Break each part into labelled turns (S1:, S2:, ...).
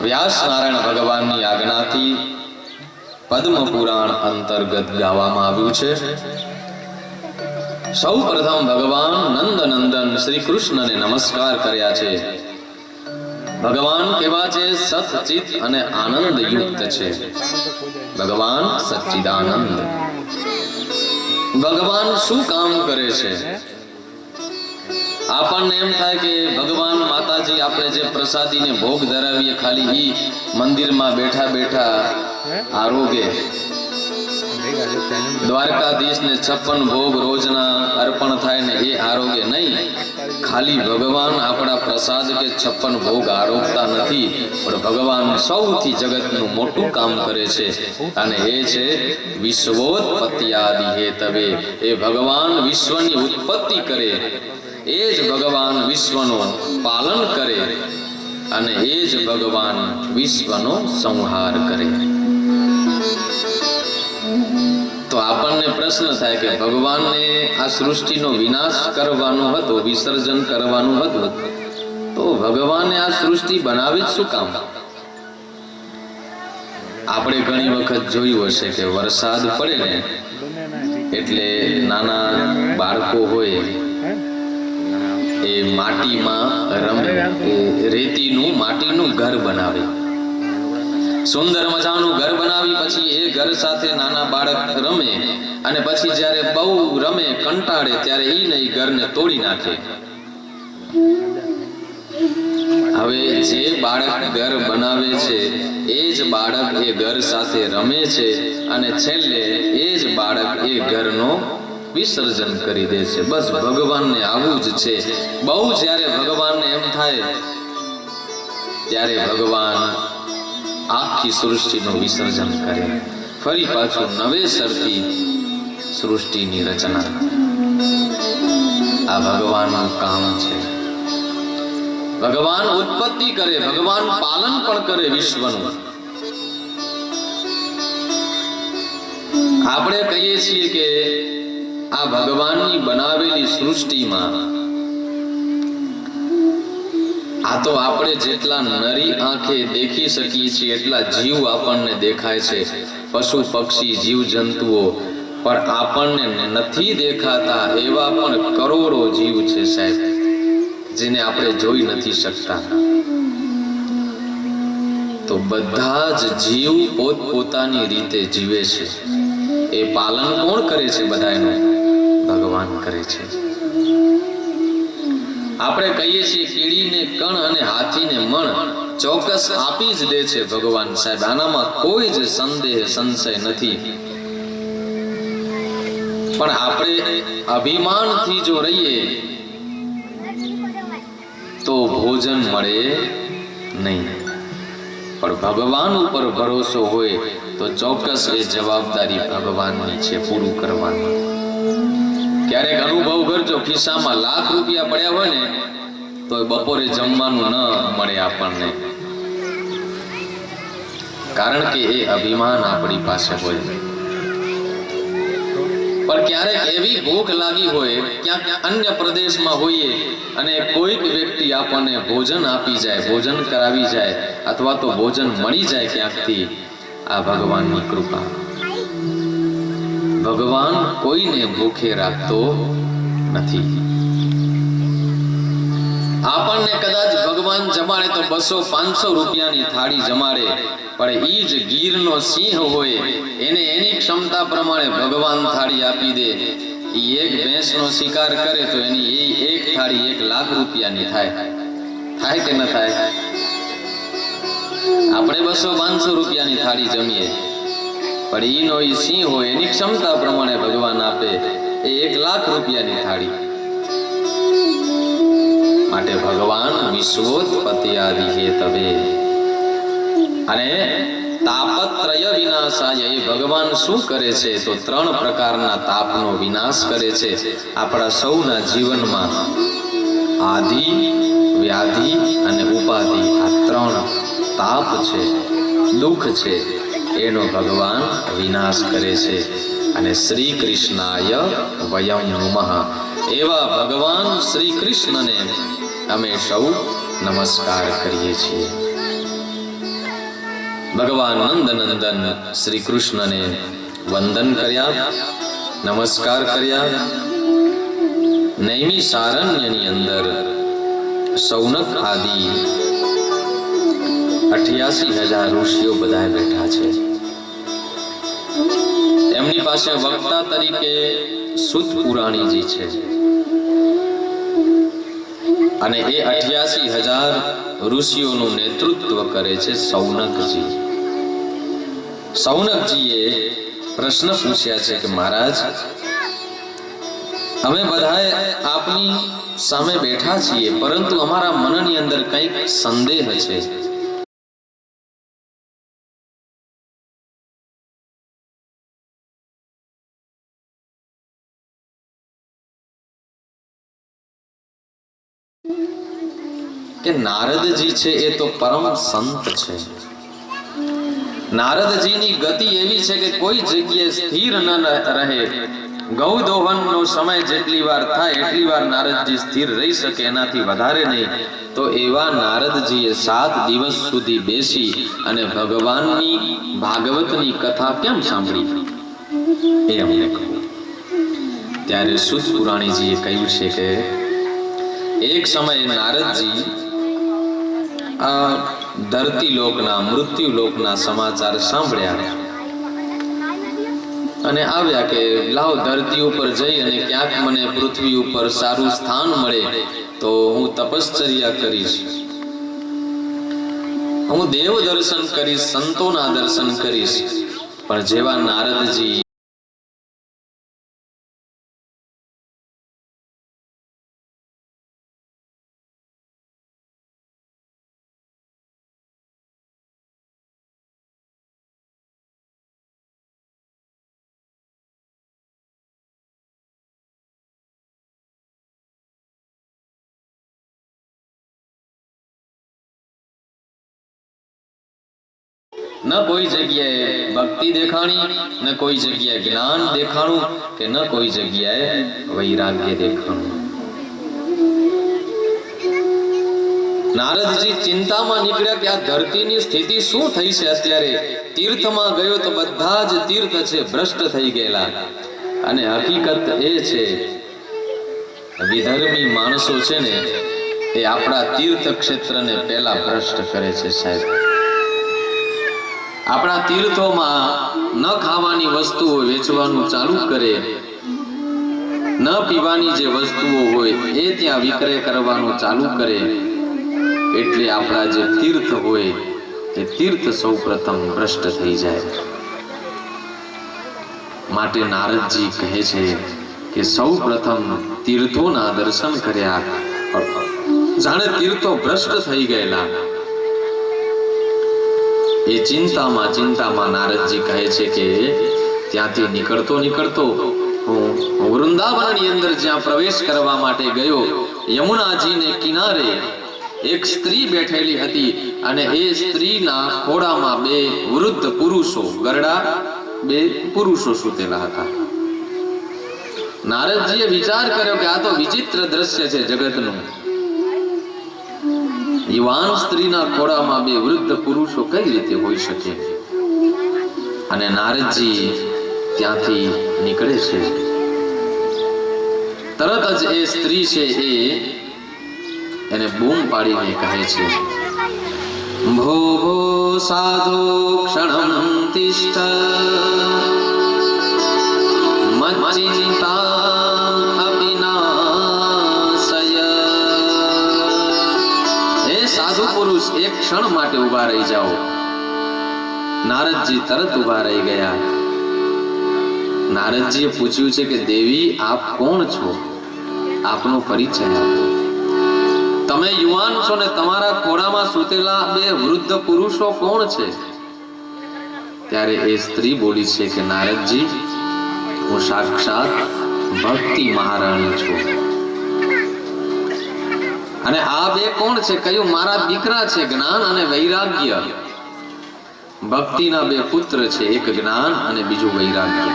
S1: વ્યાસ નારાયણ ભગવાનની આજ્ઞાથી પદ્મ પુરાણ અંતર્ગત ગાવામાં આવ્યું છે. સૌ પ્રથમ ભગવાન નંદ નંદન શ્રી કૃષ્ણને નમસ્કાર કર્યા છે. ભગવાન કેવા છે? સતચિત અને આનંદ યુક્ત છે. ભગવાન સચ્ચિદાનંદ. ભગવાન શું કામ કરે છે? આપણને એમ થાય કે ભગવાન માતાજી આપણે જે પ્રસાદીને ભોગ ધરાવીએ ખાલી ઈ મંદિરમાં બેઠા બેઠા આરોગે. દ્વારકાધીશને 56 ભોગ રોજના અર્પણ થાય ને એ આરોગે નહીં. ખાલી ભગવાન આપણા પ્રસાદ કે 56 ભોગ આરોગતા નથી, પણ ભગવાન સૌથી જગતનું મોટું કામ કરે છે અને એ છે વિશ્વોત્પત્તિ હેતવે. એ ભગવાન વિશ્વની ઉત્પત્તિ કરે, એ જ ભગવાન વિશ્વનું પાલન કરે અને એ જ ભગવાન વિશ્વનો સંહાર કરે. તો આપણને પ્રશ્ન થાય કે ભગવાનને આ સૃષ્ટિનો વિનાશ કરવાનો હતો, વિસર્જન કરવાનું હતું, તો ભગવાને આ સૃષ્ટિ બનાવી જ શું કામ? આપણે ઘણી વખત જોયું હશે કે વરસાદ પડે ને એટલે નાના બાળકો હોય એ માટીમાં રમે, રેતીનું માટીનું ઘર બનાવે, સુંદર મજાનું ઘર બનાવી પછી એ ઘર સાથે નાના બાળક રમે અને પછી જ્યારે બહુ રમે કંટાળે ત્યારે ઈ ને ઈ ઘરને તોડી નાખે. હવે જે બાળક ઘર બનાવે છે એ જ બાળક એ ઘર સાથે રમે છે અને છેલ્લે એ જ બાળક એ ઘરનો વિસર્જન કરી દે છે. બસ ભગવાનને આવું જ છે. બહુ જ્યારે ભગવાનને એમ થાય ત્યારે ભગવાન આખી સૃષ્ટિનું વિસર્જન કરે, ફરી પાછું નવેસરથી સૃષ્ટિની રચના. આ ભગવાનનું કામ છે. ભગવાન ઉત્પત્તિ કરે, ભગવાન પાલન પણ કરે વિશ્વનું. આપણે કહીએ છીએ કે આ ભગવાનની બનાવેલી સૃષ્ટિમાં આ તો આપણે જેટલા નરી આંખે દેખી શકીએ છીએ એટલા જીવ આપણને દેખાય છે, પશુ પક્ષી જીવ જંતુઓ, પણ આપણને નથી દેખાતા એવા પણ કરોડો જીવ છે સાહેબ, જેને આપણે જોઈ નથી શકતા. તો બધા જ જીવ પોતપોતાની રીતે જીવે છે. એ પાલન કોણ કરે છે? બધાનું ભગવાન કરે છે. આપણે કહીએ છીએ કીડીને કણ અને હાથીને મણ ચોક્કસ આપી જ દે છે ભગવાન સાહેબ. આનામાં કોઈ જ સંદેહ સંશય નથી. પણ આપણે અભિમાનથી જો રહીએ તો ભોજન મળે નહીં. પણ ભગવાન ઉપર ભરોસો હોય તો ચોક્કસ એ જવાબદારી ભગવાનની છે પૂરું કરવાની. ક્યારેક અનુભવ કરજો, ખિસ્સામાં લાખ રૂપિયા પડ્યા હોય ને તો બપોરે જમવાનું ન મળે આપણને, કારણ કે એ અભિમાન આપણી પાસે હોય. પણ ક્યારેક એવી ભૂખ લાગી હોય, ક્યાંક અન્ય પ્રદેશમાં હોઈએ અને કોઈક વ્યક્તિ આપણને ભોજન આપી જાય, ભોજન કરાવી જાય, અથવા તો ભોજન મળી જાય ક્યાંકથી, આ ભગવાનની કૃપા. ભગવાન કોઈને ભૂખે રાખતો નથી. આપણને કદાચ ભગવાન જમાડે તો 200-500 રૂપિયાની થાળી જમાડે, પણ ઈ જ ગીરનો સિંહ હોય, એને એની ક્ષમતા પ્રમાણે ભગવાન થાળી આપી દે. ઈ એક ભેંસનો શિકાર કરે તો એની એ એક થાળી 1 લાખ રૂપિયાની થાય. થાય કે ન થાય? આપણે 200-500 રૂપિયાની થાળી જમીએ, પણ ઈનો ઈ સિંહ હોય, એની ક્ષમતા પ્રમાણે ભગવાન આપે એ 1 લાખ રૂપિયાની થાળી. માટે ભગવાન વિશ્વોત્પત્યાદિ હેતવે અને તાપત્રય વિનાશાય, એ ભગવાન શું કરે છે તો 3 પ્રકારના તાપનો વિનાશ કરે છે આપણા સૌના જીવનમાં. આદિ, વ્યાધિ અને ઉપાધિ, આ 3 તાપ છે, દુઃખ છે, એનો ભગવાન વિનાશ કરે છે. અને શ્રી કૃષ્ણાય વયમ નમઃ, એવા ભગવાન શ્રી કૃષ્ણને અમે સૌ નમસ્કાર કરીએ છીએ. ભગવાન નંદનંદન શ્રી કૃષ્ણને વંદન કર્યા, નમસ્કાર કર્યા. નૈમિષારણ્યની અંદર સૌનક આદિ 88,000 ઋષિઓ બધા બેઠા છે. એમની પાસે વક્તા તરીકે સુત પુરાણીજી છે, અને એ 88,000 ઋષિઓનું નેતૃત્વ કરે છે સૌનકજી. સૌનકજીએ પ્રશ્ન પૂછ્યા છે કે મહારાજ, અમે બધાએ આપની સામે બેઠા છીએ, પરંતુ અમારા મનની અંદર કંઈક સંદેહ છે. કે નારદજી છે એ તો પરમ સંત છે. નારદજીની ગતિ એવી છે કે કોઈ જગ્યાએ સ્થિર ન રહે. ગૌદોહનનો સમય જેટલી વાર થાય એટલી વાર નારદજી સ્થિર રહી શકે, એનાથી વધારે નહીં. તો એવા નારદજીએ 7 દિવસ સુધી બેસી અને ભગવાનની ભાગવતની કથા કેમ સાંભળી એ અમને કહો. ત્યારે સુત પુરાણીજીએ કહ્યું છે કે એક સમયે નારદજી આ ધરતી લોકના, મૃત્યુ લોકના સમાચાર સાંભળ્યા અને આવ્યા કે લાવ ધરતી ઉપર જઈ અને ક્યાંક મને પૃથ્વી ઉપર સારું સ્થાન મળે તો હું તપશ્ચર્યા કરીશ, હું દેવ દર્શન કરીશ, સંતોના દર્શન કરીશ. પણ જેવા નારદજી ન કોઈ જગ્યાએ ભક્તિ દેખાણી, ન કોઈ જગ્યાએ જ્ઞાન દેખાણું, કે ન કોઈ જગ્યાએ વૈરાગ્ય દેખાણું. નારદજી ચિંતામાં નીકળ્યા કે આ ધરતીની સ્થિતિ શું થઈ છે અત્યારે. તીર્થમાં ગયો તો બધા જ તીર્થ છે ભ્રષ્ટ થઈ ગયેલા. અને હકીકત એ છે વિધર્મી માણસો છે ને એ આપણા તીર્થ ક્ષેત્રને પહેલા ભ્રષ્ટ કરે છે સાહેબ. આપણા તીર્થોમાં ન ખાવાની વસ્તુઓ વેચવાનું ચાલુ કરે, ન પીવાની જે વસ્તુઓ હોય એ ત્યાં વિક્રય કરવાનું ચાલુ કરે. એટલે આપણા જે તીર્થ હોય એ તીર્થ સૌ પ્રથમ ભ્રષ્ટ થઈ જાય. માટે નારદજી કહે છે કે સૌ પ્રથમ તીર્થોના દર્શન કર્યા, જાણે તીર્થો ભ્રષ્ટ થઈ ગયેલા. એ ચિંતામાં નારદજી કહે છે કે ત્યાંથી નીકળતો હું વૃંદાવનની અંદર જ્યાં પ્રવેશ કરવા માટે ગયો, યમુનાજીને કિનારે એક સ્ત્રી બેઠેલી હતી અને એ સ્ત્રીના ખોળામાં બે વૃદ્ધ પુરુષો, ગરડા બે પુરુષો સૂતેલા હતા. નારદજીએ વિચાર કર્યો કે આ તો વિચિત્ર દ્રશ્ય છે જગતનું. યુવાન સ્ત્રીના ખોળામાં બે વૃદ્ધ પુરુષો કઈ રીતે હોઈ શકે? અને નારદજી ત્યાંથી નીકળે છે. તરત જ એ સ્ત્રી છે એને બૂમ પાડીને કહે છે, ભો ભો સાધુ ક્ષણં તિષ્ઠ મચ્ચિંતા અવિનાશય. હે સાધુ પુરુષ, એક ક્ષણ માટે ઉભા રહી જાઓ. નારદજી તરત ઉભા રહી ગયા. નારદજીએ પૂછ્યું છે કે દેવી, આપ કોણ છો? આપનો પરિચય આપો. તમે યુવાન છો ને તમારા ખોળામાં સૂતેલા બે વૃદ્ધ પુરુષો કોણ છે? ત્યારે એ સ્ત્રી બોલી છે કે નારદજી, હું સાક્ષાત ભક્તિ મહારાણી છું. અને આ બે કોણ છે? કયું? મારા દીકરા છે, જ્ઞાન અને વૈરાગ્ય. ભક્તિના બે પુત્ર છે, એક જ્ઞાન અને બીજું વૈરાગ્ય.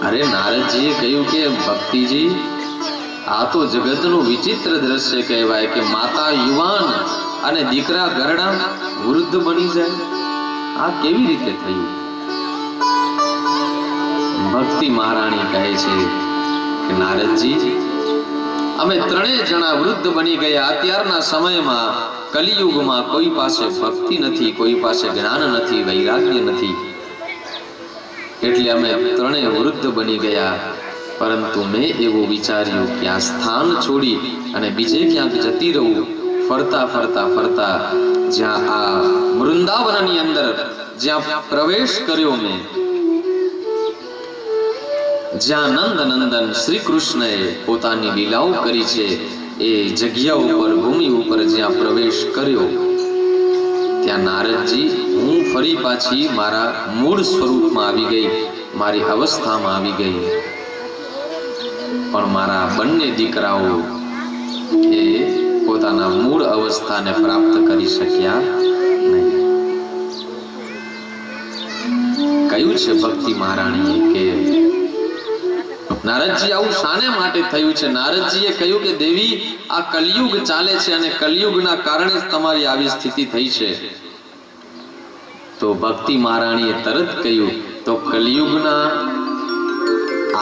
S1: અરે નારદજીએ કહ્યું કે ભક્તિજી, આ તો જગતનું વિચિત્ર દ્રશ્ય કહેવાય કે માતા યુવાન અને દીકરા ગરડા વૃદ્ધ બની જાય. આ કેવી રીતે થયું? ભક્તિ મહારાણી કહે છે કે નારદજી, અમે ત્રણેય જણા વૃદ્ધ બની ગયા. અત્યારના સમયમાં કલિયુગમાં કોઈ પાસે ભક્તિ નથી, કોઈ પાસે જ્ઞાન નથી, વૈરાગ્ય નથી. એટલે અમે ત્રણેય વૃદ્ધ બની ગયા. પરંતુ મેં એવું વિચાર્યું કે આ સ્થાન છોડી અને બીજે ક્યાંક જતી રહું. ફરતા જ્યાં આ વૃંદાવનની અંદર જ્યાં પ્રવેશ કર્યો મેં, જ્યાં નંદનંદન શ્રી કૃષ્ણએ પોતાની લીલાઓ કરી છે, એ જગ્યા ઉપર, ભૂમિ ઉપર જ્યાં પ્રવેશ કર્યો, ત્યાં નારદજી હું ફરી પાછી મારા મૂળ સ્વરૂપમાં આવી ગઈ, મારી અવસ્થામાં આવી ગઈ. પણ મારા બંને દીકરાઓ એ પોતાના મૂળ અવસ્થાને પ્રાપ્ત કરી શક્યા નહીં. કહ્યું છે ભક્તિ મહારાણીએ કે નારદજી આવું શાને માટે થયું છે? નારદજીએ કહ્યું કે દેવી, આ કલિયુગ ચાલે છે અને કલિયુગના કારણે જ તમારી આવી સ્થિતિ થઈ છે. તો ભક્તિ મહારાણીએ તરત કહ્યું, તો કલિયુગના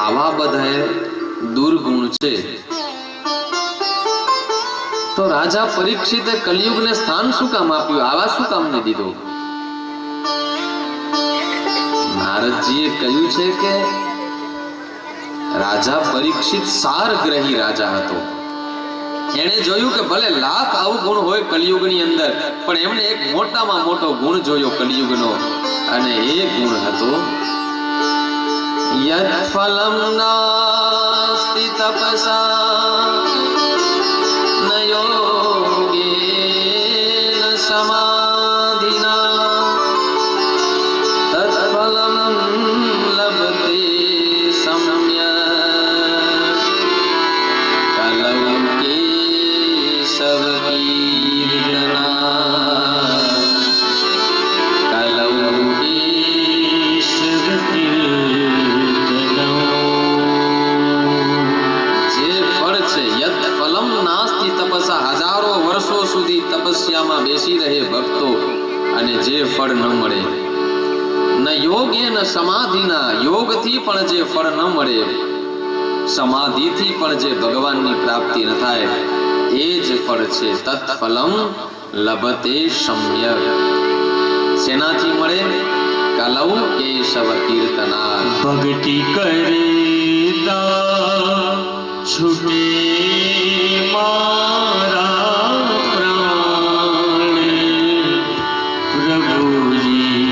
S1: આવા બધા દુર્ગુણ છે, તો રાજા પરીક્ષિતે કલિયુગને સ્થાન શું કામ આપ્યું? આવા શું કામ ને દીધો? નારદજીએ કહ્યું છે કે રાજા પરીક્ષિત સારગ્રહી રાજા હતો. એણે જોયું કે ભલે લાખ અવગુણ હોય કલિયુગની અંદર, પણ એમને એક મોટામાં મોટો ગુણ જોયો કલિયુગનો, અને એ ગુણ હતો યદ ફલમ નાસ્તિ તપસા ન યોગેન સમાધિના તત્ ફલમ લભતે સમ્યક કલૌ કેશવ કીર્તના કલૌ કેશવ કીર્તના. જે ફળ છે યદ ફલમ નાસ્તિ તપસા, હજારો વર્ષો સુધી તપસ્યામાં બેસી રહે ભક્તો અને જે ફળ ન મળે, ન યોગે ન સમાધિના, યોગથી પણ જે ફળ ન મળે, સમાધિથી પણ જે ભગવાનની પ્રાપ્તિ ન થાય, એ જ ફળ છે તત્ફલમ લભતે સમ્યક. શેનાથી મળે? કલૌ કેશવ કીર્તના.
S2: ભક્તિ કરેતા છૂટે મારા પ્રાણ, પ્રભુજી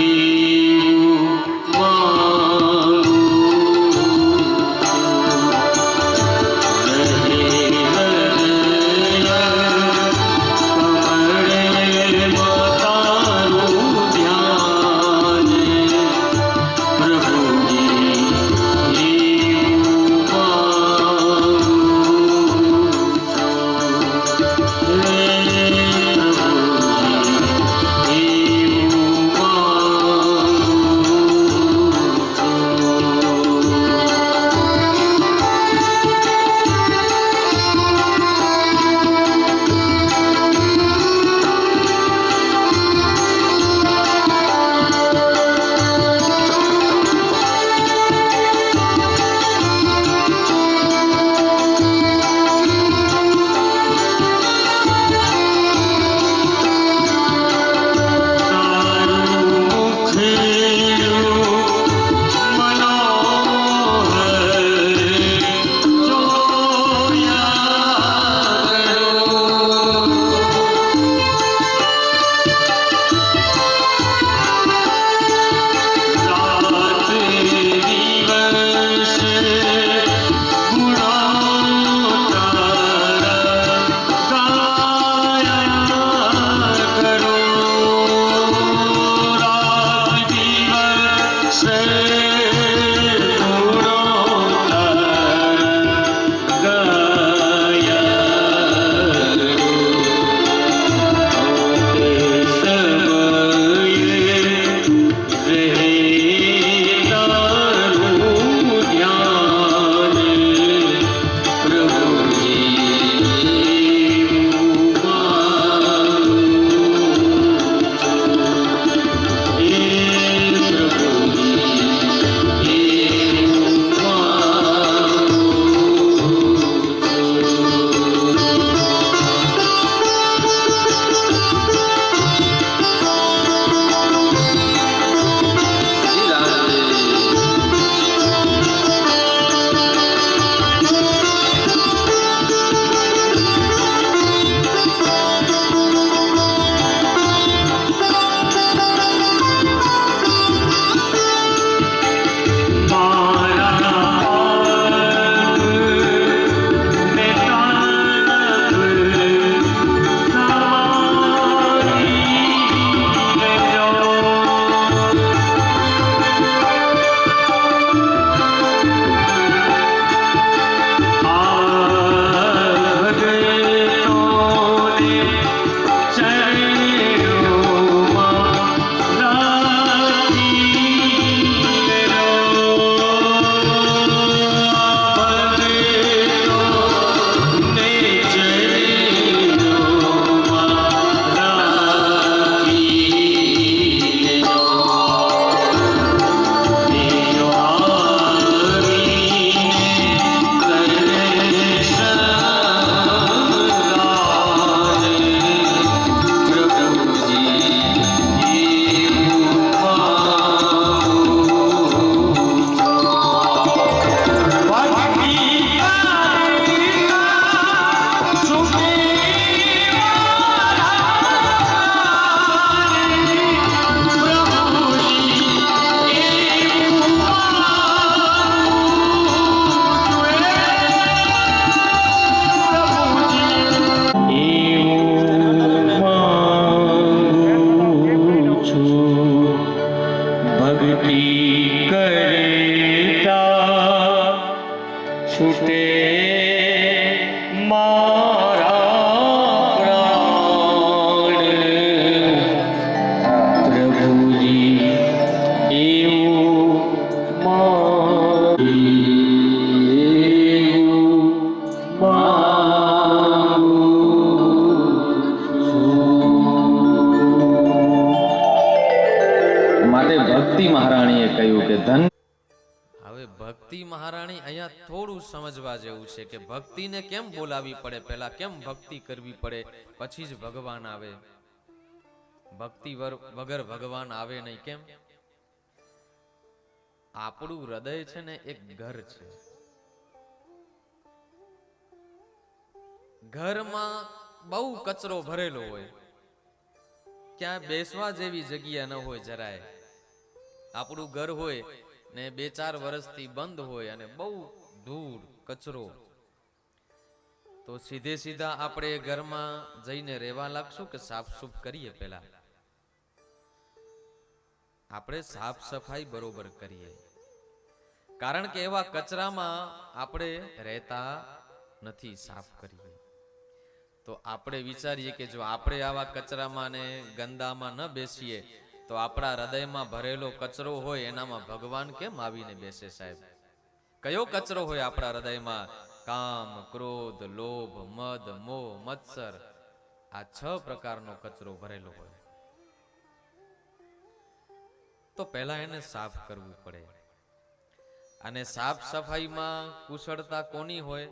S2: એવું મારા પ્રાણ પ્રભુજી એવું
S1: માટે ભક્તિ મહારાણીએ કહ્યું કે ધન.
S3: હવે ભક્તિ મહારાણી અહીંયા થોડું સમજવા જેવું છે કે ભક્તિને કેમ બોલાવી પડે, પહેલા કેમ ભક્તિ કરવી પડે, પછી જ ભગવાન આવે. ભક્તિ વગર ભગવાન આવે નહીં. કેમ? આપણું હૃદય છે ને એક ઘર છે. ઘરમાં બહુ કચરો ભરેલો હોય, ક્યાં બેસવા જેવી જગ્યા ન હોય જરાય. આપણું ઘર હોય ને 2-4 વર્ષથી બંધ હોય અને બહુ ધૂળ કચરો, તો સીધે સીધા આપણે એ ઘરમાં જઈને રહેવા લાગશું કે સાફ સૂફ કરીએ? પહેલા આપણે સાફ સફાઈ બરોબર કરીએ, કારણ કે એવા કચરામાં આપણે રહેતા નથી. સાફ કરીએ તો આપણે વિચારીએ કે જો આપણે આવા કચરામાં ને ગંદામાં ન બેસીએ તો આપણા હૃદયમાં ભરેલો કચરો હોય એનામાં ભગવાન કેમ આવીને બેસે? સાહેબ, કયો કચરો હોય આપણા હૃદયમાં? કામ, ક્રોધ, લોભ, મદ, મોહ, મત્સર, આ 6 પ્રકારનો કચરો ભરેલો હોય. તો પહેલા એને સાફ કરવું પડે. અને સાફ સફાઈમાં કુશળતા કોની હોય?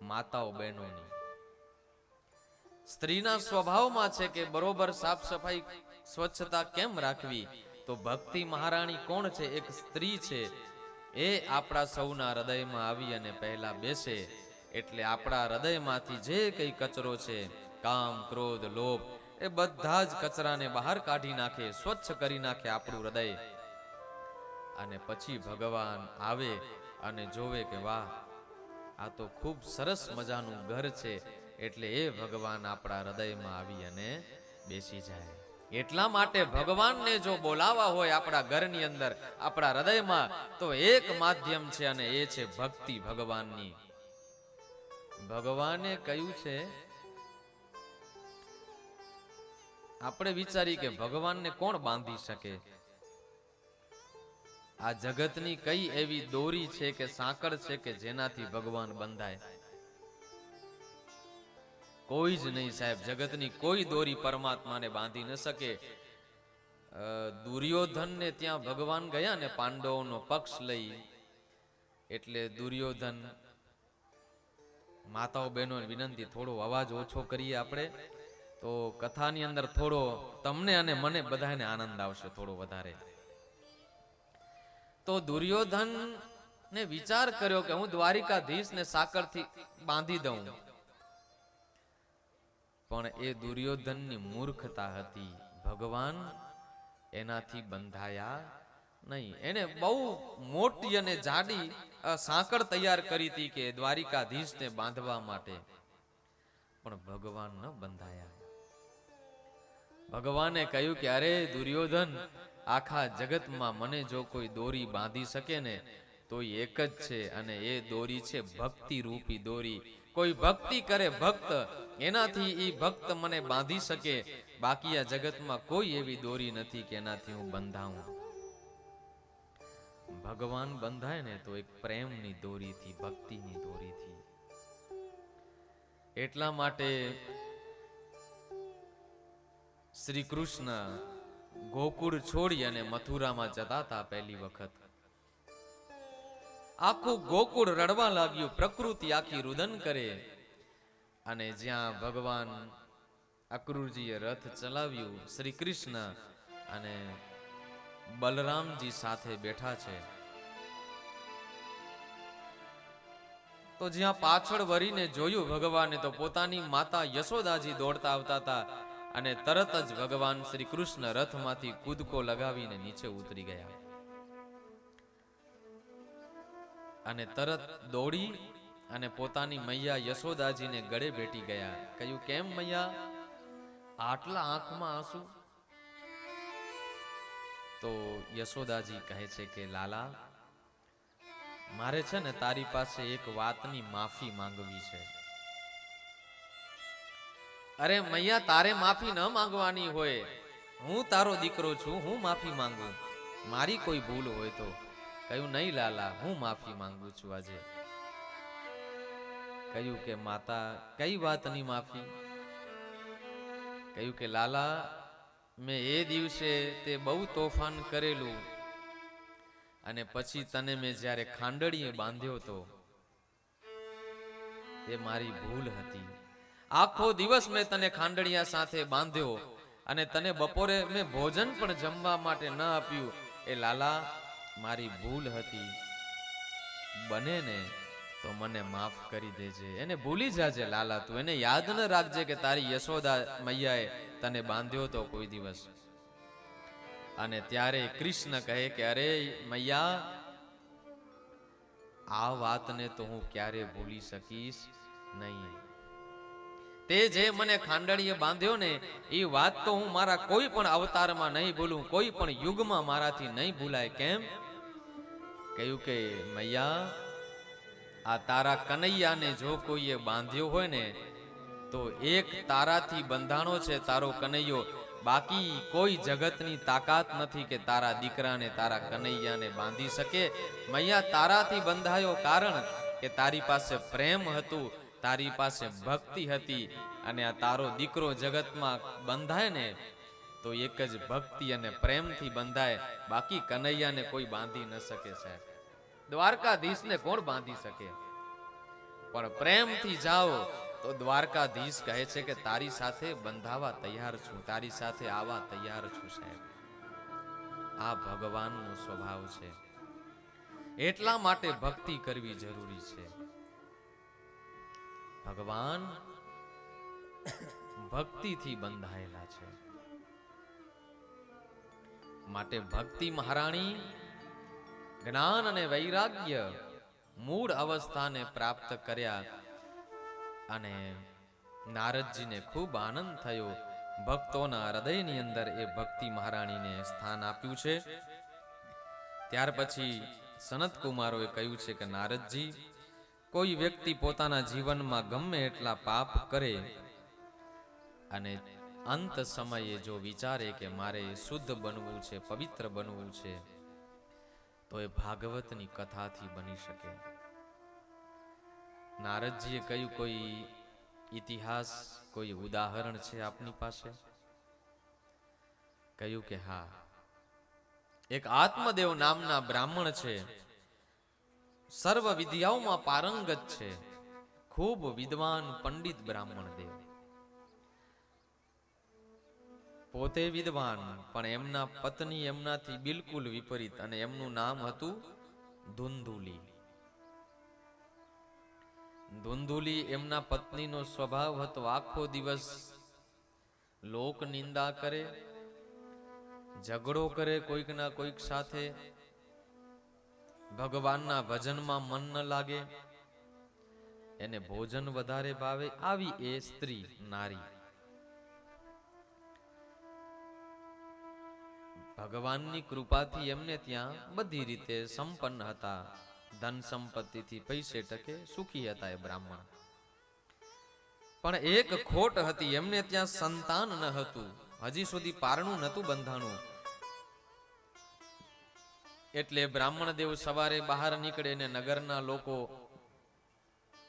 S3: માતાઓ બહેનોની. સ્ત્રીના સ્વભાવમાં છે કે બરોબર સાફ સફાઈ સ્વચ્છતા કેમ રાખવી? તો ભક્તિ મહારાણી કોણ છે? એક સ્ત્રી છે. એ આપણા સૌના હૃદયમાં આવી અને પહેલા બેસે એટલે આપણા હૃદયમાંથી જે કઈ કચરો છે, કામ, ક્રોધ, લોભ, એ બધા જ કચરાને બહાર કાઢી નાખે, સ્વચ્છ કરી નાખે આપણું હૃદય. અને પછી ભગવાન આવે અને જોવે કે વાહ, આ તો ખૂબ સરસ મજાનું ઘર છે, એટલે એ ભગવાન આપણા હૃદયમાં આવી અને બેસી જાય. એટલા માટે ભગવાનને જો બોલાવા હોય આપણા ઘરની અંદર, આપણા હૃદયમાં, તો એક માધ્યમ છે અને એ છે ભક્તિ ભગવાનની. ભગવાને કહ્યું છે, આપણે વિચારીએ કે ભગવાનને કોણ બાંધી શકે? આ જગતની કઈ એવી દોરી છે કે સાંકળ છે કે જેનાથી ભગવાન બંધાય? કોઈ જ નહીં સાહેબ. જગતની કોઈ દોરી પરમાત્માને બાંધી ન શકે. દુર્યોધનને ત્યાં ભગવાન ગયા ને પાંડવોનો પક્ષ લઈ, એટલે દુર્યોધન, માતાઓ બહેનો વિનંતી, થોડો અવાજ ઓછો કરીએ આપણે, તો કથાની અંદર થોડો તમને અને મને બધાને આનંદ આવશે થોડો વધારે. તો દુર્યોધન ને વિચાર કર્યો કે હું દ્વારિકાધીશને સાકરથી બાંધી દઉં, પણ એ દુર્યોધનની મૂર્ખતા હતી. ભગવાન એનાથી બંધાયા નહીં. એને બહુ મોટી અને જાડી સાંકળ તૈયાર કરી હતી કે દ્વારિકાધીશને બાંધવા માટે, પણ ભગવાન ન બંધાયા. ભગવાને કહ્યું કે અરે દુર્યોધન, આખા જગતમાં મને જો કોઈ દોરી બાંધી શકે ને તો એક જ છે, અને એ દોરી છે ભક્તિ રૂપી દોરી. કોઈ ભક્તિ કરે ભક્ત, એનાથી ઈ ભક્ત મને બાંધી શકે. બાકી આ જગતમાં કોઈ એવી દોરી નથી કે એનાથી હું બંધાઉં. ભગવાન બંધાય ને તો એક પ્રેમની દોરીથી, ભક્તિની દોરીથી. એટલા માટે શ્રી કૃષ્ણ ગોકુળ છોડી અને મથુરામાં જતા હતા પહેલી વખત. આખું ગોકુળ રડવા લાગ્યું, પ્રકૃતિ આખી રુદન કરે. અને જ્યાં ભગવાન અક્રૂરજીએ રથ ચલાવ્યું, શ્રી કૃષ્ણ અને બલરામજી સાથે બેઠા છે, તો જ્યાં પાછળ વરીને જોયું ભગવાને, તો પોતાની માતા યશોદાજી દોડતા આવતા હતા. અને તરત જ ભગવાન શ્રી કૃષ્ણ રથમાંથી કૂદકો લગાવીને નીચે ઉતરી ગયા અને તરત દોડી અને પોતાની મૈયા યશોદાજીને ગળે બેઠી ગયા. કહ્યું, કેમ મૈયા, આટલા આંખમાં આંસુ? તો યશોદાજી કહે છે કે લાલા, મારે છે ને તારી પાસે એક વાતની માફી માંગવી છે. અરે મૈયા, તારે માફી ન માંગવાની હોય. હું તારો દીકરો છું, હું માફી માંગુ. મારી કોઈ ભૂલ હોય તો. કહ્યું નહીં લાલા, હું માફી માંગુ છું આજે. કહ્યું કે માતા, કઈ વાતની માફી? કહ્યું કે લાલા, મેં એ દિવસે તે બહુ તોફાન કરેલું અને પછી તને મેં જ્યારે ખાંડણીએ બાંધ્યો તો એ મારી ભૂલ હતી. આખો દિવસ મેં તને ખાંડણીયા સાથે બાંધ્યો અને તને બપોરે મેં ભોજન પણ જમવા માટે ન આપ્યું. એ લાલા, મારી ભૂલ હતી. બને ને તો મને માફ કરી દેજે. એને ભૂલી જાજે લાલા, તું એને યાદ ન રાખજે કે તારી યશોદા મૈયાએ તને બાંધ્યો તો કોઈ દિવસ. અને ત્યારે કૃષ્ણ કહે કે અરે મૈયા, આ વાતને તો હું ક્યારે ભૂલી શકીશ નહીં. તે જે મને ખાંડણીએ બાંધ્યો ને એ વાત તો હું મારા કોઈ પણ અવતારમાં નહીં ભૂલું, કોઈ પણ યુગમાં મારાથી નહીં ભૂલાય. કેમ? કહ્યું કે મૈયા, આ તારા કનૈયાને જો કોઈએ બાંધ્યો હોય ને તો એક તારાથી બંધાણો છે તારો કનૈયો. બાકી કોઈ જગતની તાકાત નથી કે તારા દીકરાને, તારા કનૈયાને બાંધી શકે. મૈયા, તારાથી બંધાયો કારણ કે તારી પાસે પ્રેમ હતું, તારી પાસે ભક્તિ હતી. અને આ તારો દીકરો જગતમાં બંધાય ને તો એક જ ભક્તિ અને પ્રેમથી બંધાય. બાકી કનૈયાને કોઈ બાંધી ન શકે સાહેબ. દ્વારકાધીશને કોણ બાંધી શકે? પણ પ્રેમથી જાઓ તો દ્વારકાધીશ કહે છે કે તારી સાથે બંધાવા તૈયાર છું, તારી સાથે આવવા તૈયાર છું સાહેબ. આ ભગવાનનો સ્વભાવ છે. એટલા માટે ભક્તિ કરવી જરૂરી છે. ભગવાન ભક્તિથી બંધાયેલા છે. માટે ભક્તિ મહારાણી જ્ઞાન અને વૈરાગ્ય મૂળ અવસ્થાને પ્રાપ્ત કર્યા અને નારદજીને ખૂબ આનંદ થયો. ભક્તોના હૃદયની અંદર એ ભક્તિ મહારાણીને સ્થાન આપ્યું છે. ત્યાર પછી સનત કુમારોએ કહ્યું છે કે નારદજી, કોઈ વ્યક્તિ પોતાના જીવનમાં ગમે એટલા પાપ કરે અને અંત સમયે જો વિચારે કે મારે શુદ્ધ બનવું છે, પવિત્ર બનવું છે, તો એ ભાગવતની કથાથી બની શકે. નારદજીએ કહ્યું, કોઈ ઇતિહાસ, કોઈ ઉદાહરણ છે આપની પાસે? કહ્યું કે હા, એક આત્મદેવ નામના બ્રાહ્મણ છે, સર્વ વિદ્યાઓમાં પારંગત છે, ખૂબ વિદ્વાન પંડિત બ્રાહ્મણ દેવ. પોતે વિદ્વાન, પણ એમના પત્ની એમનાથી બિલકુલ વિપરીત, અને એમનું નામ હતું ધુંધુલી. ધુંધુલી એમના પત્નીનો સ્વભાવ હતો આખો દિવસ લોક નિંદા કરે, ઝઘડો કરે કોઈકના કોઈક સાથે, ભગવાનના ભજનમાં મન ન લાગે, એને ભોજન વધારે ભાવે. આવી એ સ્ત્રી, નારી. ભગવાનની કૃપાથી એમને ત્યાં બધી રીતે સંપન્ન હતા, ધન સંપત્તિથી પૈસે ટકે સુખી હતા એ બ્રાહ્મણ. પણ એક ખોટ હતી, એમને ત્યાં સંતાન ન હતું, હજી સુધી પારણું નતું બંધાણું. એટલે બ્રાહ્મણ દેવ સવારે બહાર નીકળે ને નગરના લોકો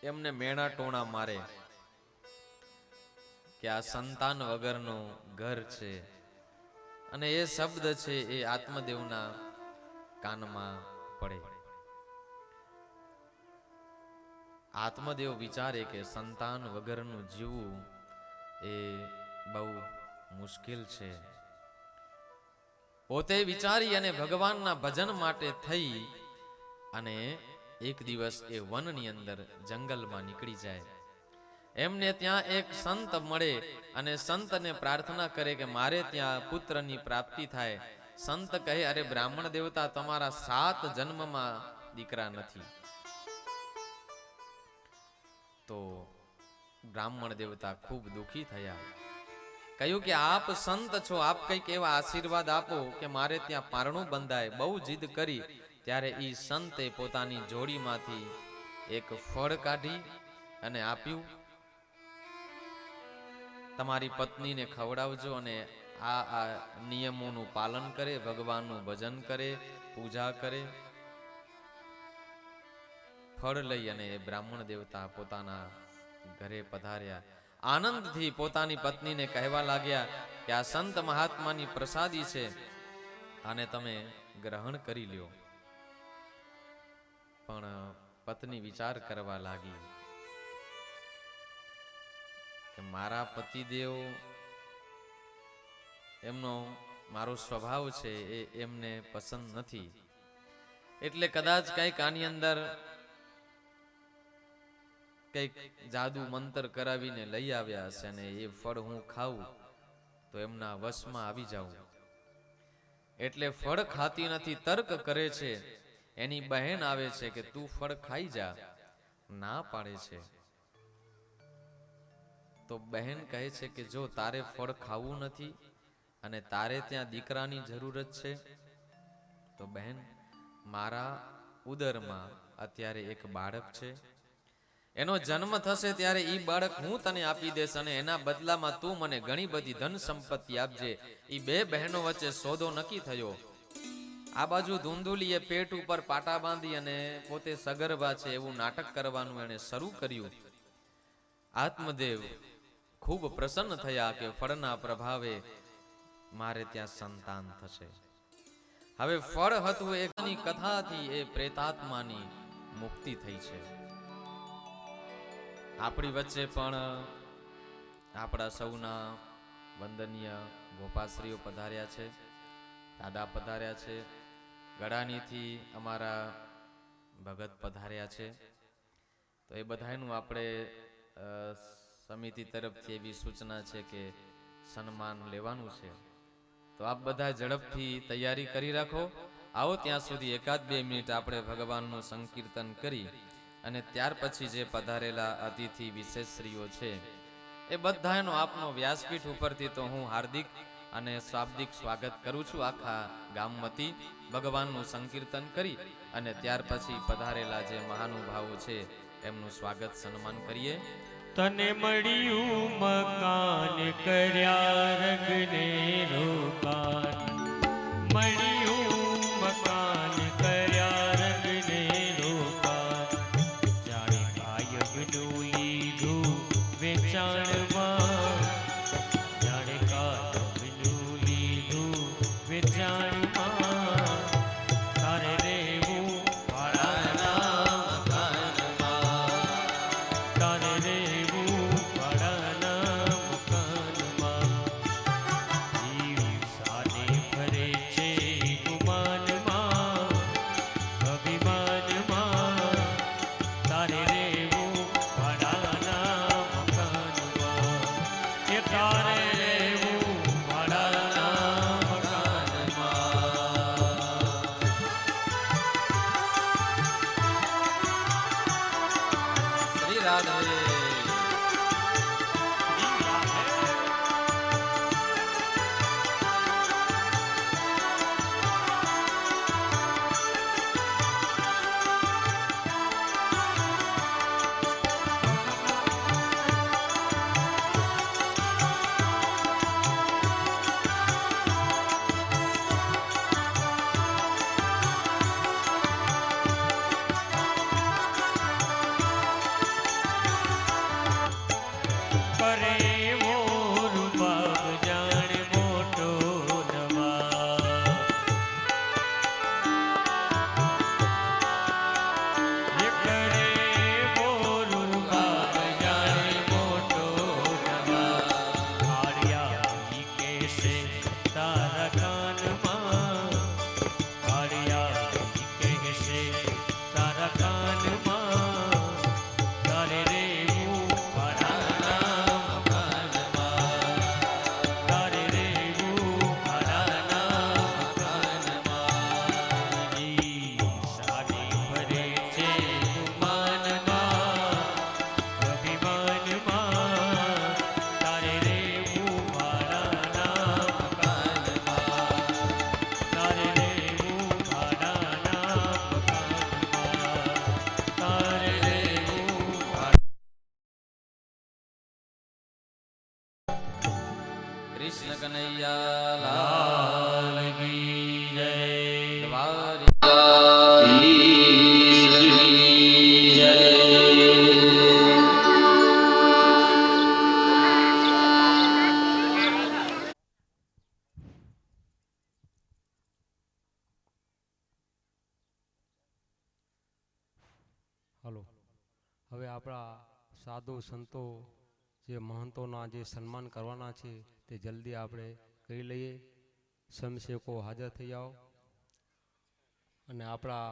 S3: એમને મેણા ટોણા મારે કે આ સંતાન વગરનું ઘર છે. અને એ શબ્દ છે એ આત્મદેવના કાનમાં પડે. આત્મદેવ વિચારે કે સંતાન વગરનું જીવવું એ બહુ મુશ્કેલ છે. પોતે વિચારી અને ભગવાનના ભજન માટે થઈ અને એક દિવસ એ વનની અંદર જંગલમાં નીકળી જાય. એમને ત્યાં એક સંત મળે અને સંતને પ્રાર્થના કરે કે મારે ત્યાં પુત્રની પ્રાપ્તિ થાય. સંત કહે, અરે બ્રાહ્મણ દેવતા, તમારા 7 જન્મમાં દીકરા નથી. તો બ્રાહ્મણ દેવતા ખૂબ દુખી થયા. કહ્યું કે આપ સંત છો, આપ કંઈક એવા આશીર્વાદ આપો કે મારે ત્યાં પારણું બંધાય. બહુ જીદ કરી ત્યારે ઈ સંતે પોતાની જોડીમાંથી એક ફળ કાઢી અને આપ્યું. તમારી પત્નીને ખવડાવજો અને આ નિયમોનું પાલન કરે, ભગવાનનું ભજન કરે, પૂજા કરે. ફળ લઈ અને એ બ્રાહ્મણ દેવતા પોતાના ઘરે પધાર્યા. આનંદથી પોતાની પત્નીને કહેવા લાગ્યા કે આ સંત મહાત્માની પ્રસાદી છે, આને તમે ગ્રહણ કરી લ્યો. પણ પત્ની વિચાર કરવા લાગી કે મારા પતિદેવ, એમનો મારો સ્વભાવ છે એ એમને પસંદ નથી, એટલે કદાચ કંઈક આની અંદર કંઈક જાદુ મંતર કરાવીને લઈ આવ્યા હશે અને એ ફળ હું ખાઉં તો એમના વશમાં આવી જાઉં. એટલે ફળ ખાતી નથી, તર્ક કરે છે. એની બહેન આવે છે કે તું ફળ ખાઈ જા, ના પાડે છે. તો બહેન કહે છે કે જો તારે ફળ ખાવું નથી અને તારે ત્યાં દીકરાની જરૂરત છે, તો બહેન મારા ઉદરમાં અત્યારે એક બાળક છે, એનો જન્મ થશે ત્યારે ઈ બાળક હું તને આપી દઈશ અને એના બદલામાં તું મને ઘણી બધી ધન સંપત્તિ આપજે. ઈ બે બહેનો વચ્ચે સોદો નક્કી થયો. આ બાજુ ધુંધુલીએ પેટ ઉપર પાટા બાંધી અને પોતે સગર્ભા છે એવું નાટક કરવાનું એને શરૂ કર્યું. આત્મદેવ ખૂબ પ્રસન્ન થયા કે ફળના પ્રભાવે મારે ત્યાં સંતાન થશે. હવે ફળ હતું એકની કથાથી એ પ્રેતાત્માની મુક્તિ થઈ છે. આપણી વચ્ચે પણ આપણા સૌના વંદનીય ગોપાશ્રીઓ પધાર્યા છે, દાદા પધાર્યા છે, ગળાનીથી અમારા ભગત પધાર્યા છે. તો એ બધાનું આપણે સમિતિ તરફથી એવી સૂચના છે કે સન્માન લેવાનું છે. તો આપ બધા ઝડપથી તૈયારી કરી રાખો. આવો ત્યાં સુધી 1-2 મિનિટ આપણે ભગવાનનું સંકીર્તન કરી અને ત્યાર પછી જે પધારેલા અતિથિ વિશેષશ્રીઓ છે એ બધાનો આપનો વ્યાસપીઠ ઉપરથી તો હું હાર્દિક અને શાબ્દિક સ્વાગત કરું છું. આખા ગામમાંથી ભગવાનનું સંકીર્તન કરી અને ત્યાર પછી પધારેલા જે મહાનુભાવો છે એમનું સ્વાગત સન્માન કરીએ.
S2: તને મળ્યું મકાન કર્યા રંગને રોકાન, મળ્યું મકાન કર્યા રંગને રોકાન, જાણે કાયમનું લીધું વેચાણમાં, જાણે કાયમનું લીધું વેચાણમાં, તારે રહેવું ભાડાના મકાનમાં, તારે રહેવું ભાડાના મકાનમાં, જીવ સાને ફરે છે ગુમાનમાં, અભિમાનમાં, તારે રહેવું ભાડાના મકાનમાં, એ તારે રહેવું ભાડાના મકાનમાં.
S3: શ્રી રાધે. કૃષ્ણ કનૈયા
S2: લાલ કી જય.
S3: દ્વારિકાધીશની જય.
S4: હલો. હવે આપણા સાધુ સંતો જે મહંતોના જે સન્માન કરવાના છે તે જલ્દી આપણે કરી લઈએ. સ્વયંસેવકો હાજર થઈ જાઓ અને આપણા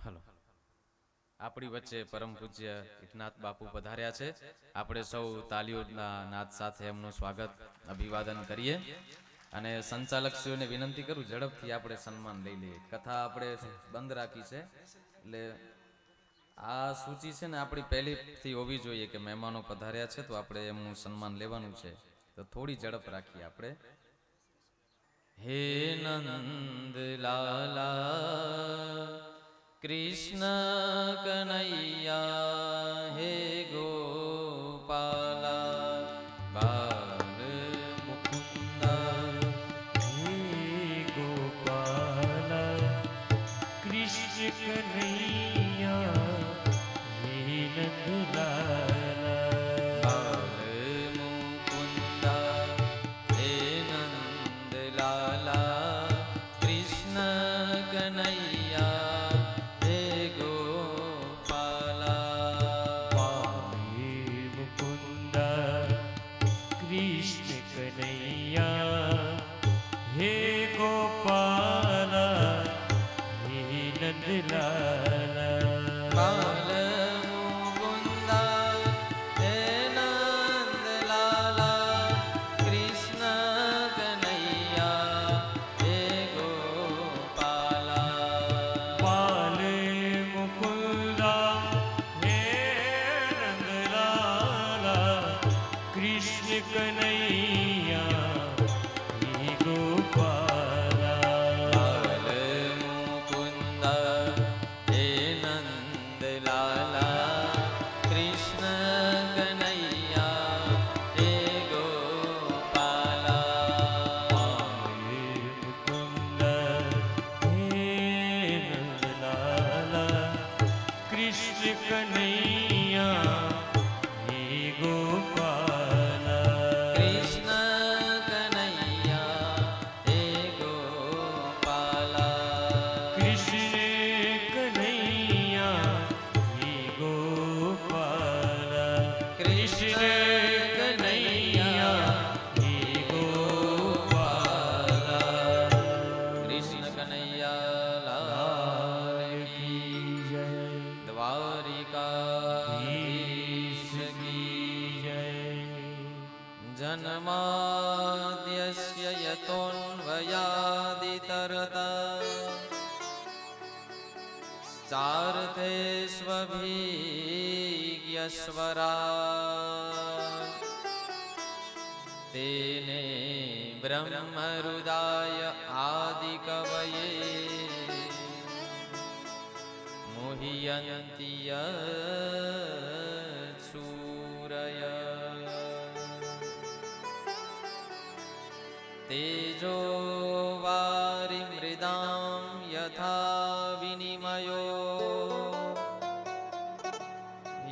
S3: હલો. આપણી વચ્ચે પરમ પૂજ્ય એકનાથ બાપુ પધાર્યા છે. આપણે સૌ તાલીઓના નાદ સાથે એમનું સ્વાગત અભિવાદન કરીએ અને સંચાલકશ્રીઓને વિનંતી કરું ઝડપથી આપણે સન્માન લઈ લઈએ. કથા આપણે બંધ રાખી છે એટલે આ સૂચિ છે ને આપણી પહેલીથી હોવી જોઈએ કે મહેમાનો પધાર્યા છે તો આપણે એમનું સન્માન લેવાનું છે, તો થોડી ઝડપ રાખીએ આપણે. હે નંદ લાલા કૃષ્ણ કનૈયા હે ગોપાલા બાલ મુકુંદા
S2: હે ગોપાલ કૃષ્ણ કનૈયા હે નંદલાલા.
S3: બાલ મુકુંદા હે નંદલાલા કૃષ્ણ કનૈયા હે ગોપાલા.
S2: હે મુકુંદ કૃષ્ણ કનૈયા હે ગોપાલ હે નંદલાલા.
S3: બાલ મુકુંદા હે નંદલાલા કૃષ્ણ કનૈયા હે ગોપાલા.
S2: બાલ મુકુંદા હે નંદલાલા કૃષ્ણ કનૈયા હે ગોપાલા.
S3: બાલ મુકુંદા હે નંદલાલા કૃષ્ણ કનૈયા હે ગોપાલા.
S2: હે મુકુંદ હે નંદલાલા કૃષ્ણ કનૈયા હે ગોપાલા.
S3: કૃષ્ણ કનૈયા હે ગોપાલા.
S2: કૃષ્ણ કનૈયા હે ગોપાલા. કૃષ્ણ કનૈયા હે ગોપાલા.
S3: કૃષ્ણ કનૈયા લાલ કી
S2: જય.
S3: દ્વારિકાધીશ કી
S2: જય.
S3: જન્માદ્યસ્ય યતોન્વયાદિતરતઃ ચાર્થેષ્વભીગ્યસ્વરા તેને બ્રહ્મહૃદાય આદિકવયે મુહ્યન્તિ યત્સૂરય તેજો વારિમૃદાં યથા વિનિમયો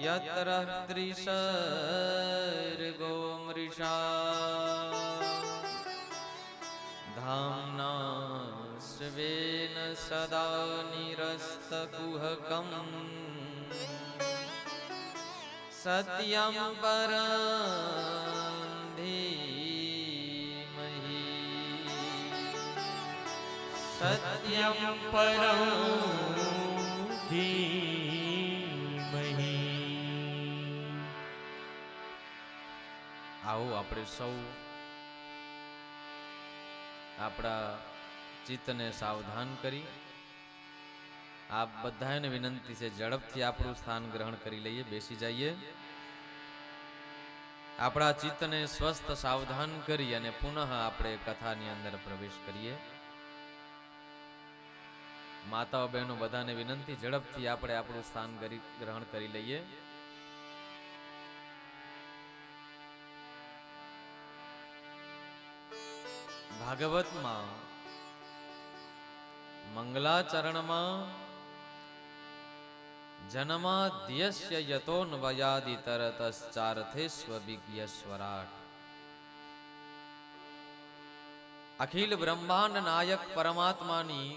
S3: યત્ર ત્રિસર્ગો મૃષા ધામ્ના સ્વેન સદા નિરસ્તકુહકં સત્યં પરં ધીમહિ સત્યં
S2: પરમ ધીમહિ
S3: આવો આપણે સૌ આપણા ચિત્તને સાવધાન કરી આપ બધાને વિનંતી છે ઝડપથી આપણું સ્થાન ગ્રહણ કરી લઈએ, બેસી જઈએ. આપણા ચિત્તને સ્વસ્થ સાવધાન કરી અને પુનઃ આપણે કથાની અંદર પ્રવેશ કરીએ. માતાઓ બહેનો બધાને વિનંતી ઝડપથી આપણે આપણું સ્થાન ગ્રહણ કરી લઈએ. ભાગવતમાં મંગલાચરણમાં જન્માદ્યસ્ય યતોન્વયાદિ તરતશ્ચાર્થેષ્વ વિજ્ઞસ્વરાટ. અખિલ બ્રહ્માંડ નાયક પરમાત્માની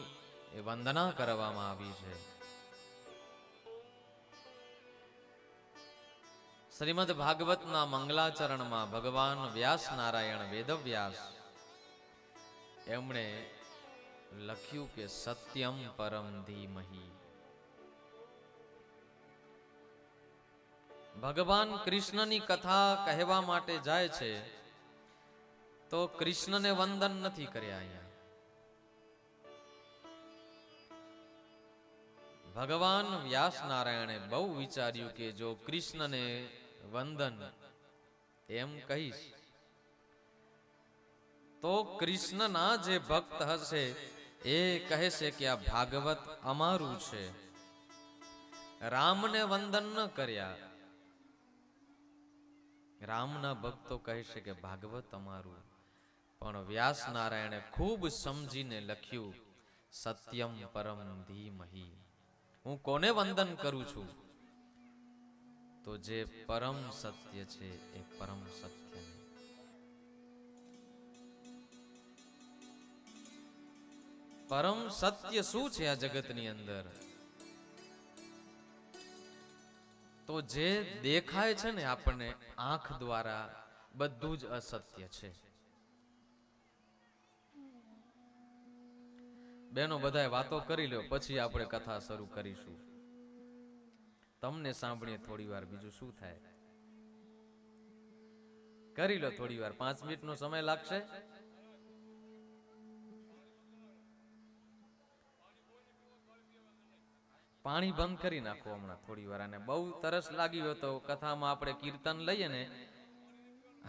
S3: એ વંદના કરવામાં આવી છે. શ્રીમદ ભાગવતના મંગલાચરણમાં ભગવાન વ્યાસ નારાયણ વેદવ્યાસ એમણે લખ્યું કે સત્યમ પરમ ધીમહી. ભગવાન કૃષ્ણની કથા કહેવા માટે જાય છે તો કૃષ્ણને વંદન નથી કર્યા. અહીંયા ભગવાન વ્યાસ નારાયણે બહુ વિચાર્યું કે જો કૃષ્ણને વંદન એમ કહીશ તો કૃષ્ણના જે ભક્ત હશે એ કહેશે કે આ ભાગવત અમારું છે. રામને વંદન ન કર્યા, રામના ભક્તો કહેશે કે ભાગવત અમારું. પણ વ્યાસ નારાયણે ખૂબ સમજીને લખ્યું સત્યમ પરમ ધીમહી. હું કોને વંદન કરું છું? તો જે પરમ સત્ય છે એ પરમ સત્ય. પરમ સત્ય શું છે આ જગતની અંદર? તો જે દેખાય છે ને આપણને આંખ દ્વારા બધું જ અસત્ય છે. બેનો બધાએ વાતો કરી લો, પછી આપણે કથા શરૂ કરીશું. તમને સાંભળીએ થોડી વાર, બીજું શું થાય? કરી લો થોડી વાર, 5 મિનિટનો સમય લાગશે. પાણી બંધ કરી નાખો હમણાં થોડી વાર. અને બહુ તરસ લાગી હોય તો કથામાં આપણે કીર્તન લઈએ ને,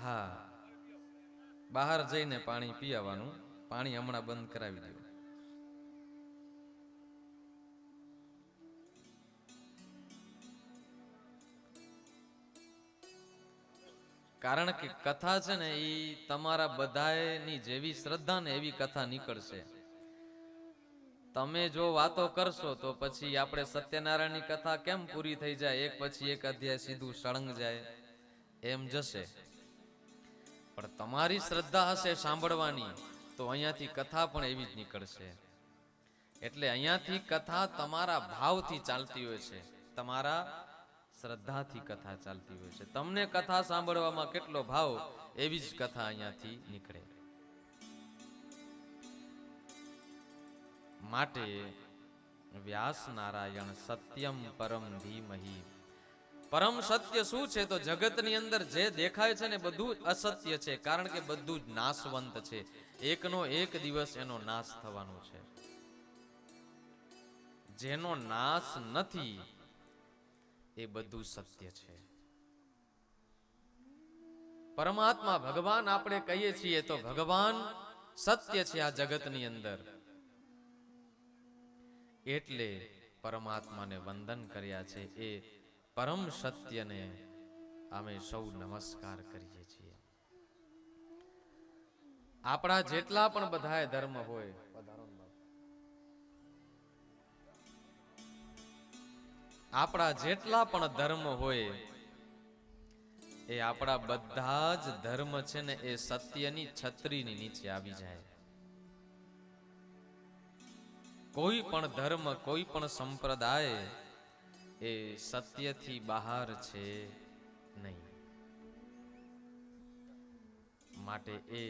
S3: હા, બહાર જઈને પાણી પીવાનું. પાણી હમણાં બંધ કરાવી દો. કારણ કે કથા છે ને એ તમારા બધાની જેવી શ્રદ્ધા ને એવી કથા નીકળશે. તમે જો વાતો કરશો તો પછી આપણે સત્યનારાયણની કથા કેમ પૂરી થઈ જાય, એક પછી એક અધ્યાય સીધું સળંગ જાય એમ જશે. પણ તમારી શ્રદ્ધા હશે સાંભળવાની તો અહીંયાથી કથા પણ એવી જ નીકળશે. એટલે અહીંયાથી કથા તમારા ભાવથી ચાલતી હોય છે, તમારા શ્રદ્ધાથી કથા ચાલતી હોય છે. તમને કથા સાંભળવામાં કેટલો ભાવ, એવી જ કથા અહીંયાથી નીકળે. માટે વ્યાસ નારાયણ સત્યમ પરમ ધીમહી. પરમ સત્ય શું છે? તો જગતની અંદર જે દેખાય છે ને બધું અસત્ય છે. કારણ કે બધું જ નાશવંત છે. એકનો એક દિવસ એનો નાશ થવાનો છે. જેનો નાશ નથી એ બધું સત્ય છે. પરમાત્મા ભગવાન આપણે કહીએ છીએ તો ભગવાન સત્ય છે આ જગતની અંદર. એટલે પરમાત્માને વંદન કર્યા છે. એ પરમ સત્યને અમે સૌ નમસ્કાર કરીએ છીએ. આપણા જેટલા પણ બધાય ધર્મ હોય, આપણા જેટલા પણ ધર્મ હોય એ આપણા બધા જ ધર્મ છે ને એ સત્યની છત્રીની નીચે આવી જાય. કોઈ પણ ધર્મ, કોઈ પણ સંપ્રદાય એ સત્યથી બહાર છે નહીં. માટે એ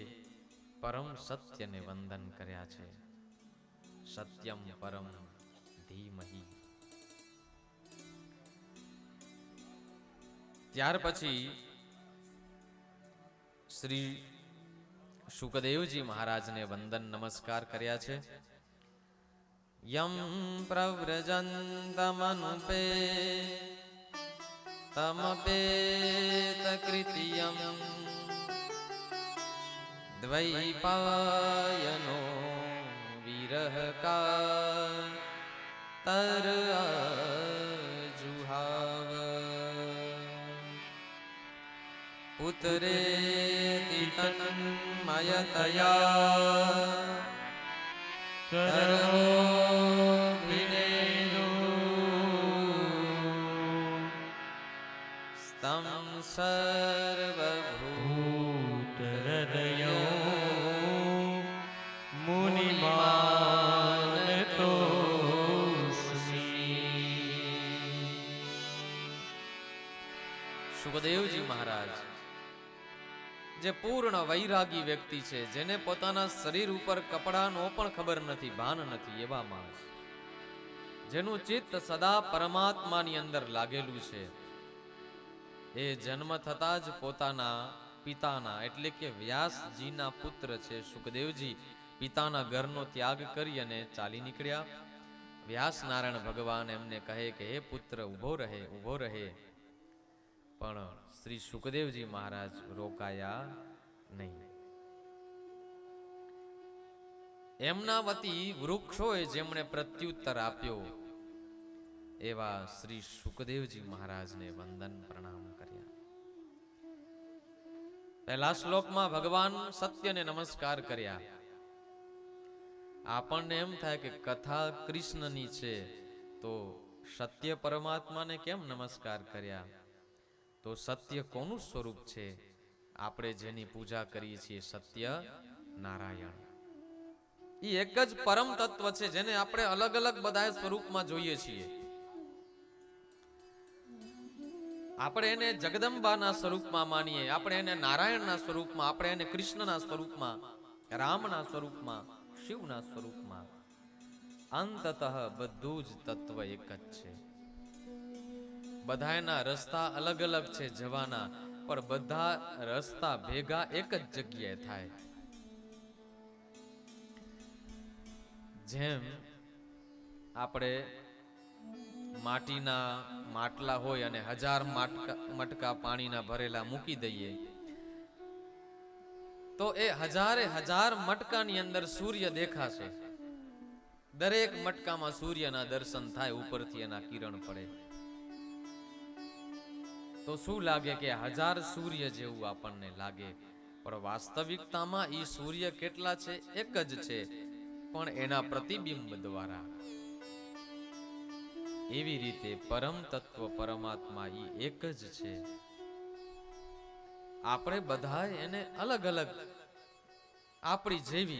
S3: પરમ સત્યને વંદન કર્યા છે. સત્યમ પરમ ધીમહી. ત્યાર પછી શ્રી શુકદેવજી મહારાજને વંદન નમસ્કાર કર્યા છે. યમ પ્રવ્રજંતમનુપે તમપેત કૃતિયમ દ્વૈપાયનો વિરહ કાતર જુહાવ પુત્રેતિ તન્મયતયા તરો વિનેદુ સ્તમ સર્વભૂત
S2: હૃદયો મુનિમાનતો
S3: સુખદેવજી મહારાજ જે પૂર્ણ વૈરાગી વ્યક્તિ છે, જેને પોતાના શરીર ઉપર કપડાનો પણ ખબર નથી, ભાન નથી, એવા માણસ જેનું ચિત્ત સદા પરમાત્માની અંદર લાગેલું છે, એ જન્મ થતા જ પોતાના પિતાના એટલે કે વ્યાસજીના પુત્ર છે સુખદેવજી પિતાના ઘરનો ત્યાગ કરી અને ચાલી નીકળ્યા. વ્યાસ નારાયણ ભગવાન એમને કહે કે હે પુત્ર ઊભો રહે, ઊભો રહે, પણ શ્રી સુખદેવજી મહારાજ રોકાયા નહીં. એમના વતી વૃક્ષોએ જેમણે પ્રત્યુત્તર આપ્યો એવા શ્રી સુખદેવજી મહારાજને વંદન પ્રણામ કર્યા. પહેલા શ્લોકમાં ભગવાન સત્યને નમસ્કાર કર્યા. આપણને એમ થાય કે કથા કૃષ્ણની છે તો સત્ય પરમાત્માને કેમ નમસ્કાર કર્યા? તો સત્ય કોનું સ્વરૂપ છે? આપણે જેની પૂજા કરીએ છીએ સત્ય નારાયણ, એ એક જ પરમ તત્વ છે જેને આપણે અલગ અલગ બધા સ્વરૂપમાં જોઈએ છીએ. આપણે એને જગદંબાના સ્વરૂપમાં માનીએ, આપણે એને નારાયણના સ્વરૂપમાં, આપણે એને કૃષ્ણના સ્વરૂપમાં, રામના સ્વરૂપમાં, શિવના સ્વરૂપમાં. અંતતઃ બધું જ તત્વ એક જ છે. બધાના રસ્તા અલગ અલગ છે જવાના, પણ બધા રસ્તા ભેગા એક જ જગ્યાએ થાય. જેમ આપણે માટીના માટલા હોય અને 1000 મટકા પાણીના ભરેલા મૂકી દઈએ તો એ 1000 મટકાની અંદર સૂર્ય દેખાશે. દરેક મટકામાં સૂર્યના દર્શન થાય, ઉપરથી એના કિરણ પડે તો શું લાગે કે 1000 સૂર્ય જેવું આપણને લાગે, પણ વાસ્તવિકતામાં એ સૂર્ય કેટલા છે? એક જ છે, પણ એના પ્રતિબિંબ દ્વારા. એવી રીતે પરમ તત્વ પરમાત્મા એ એક જ છે. આપણે બધા એને અલગ અલગ આપણી જેવી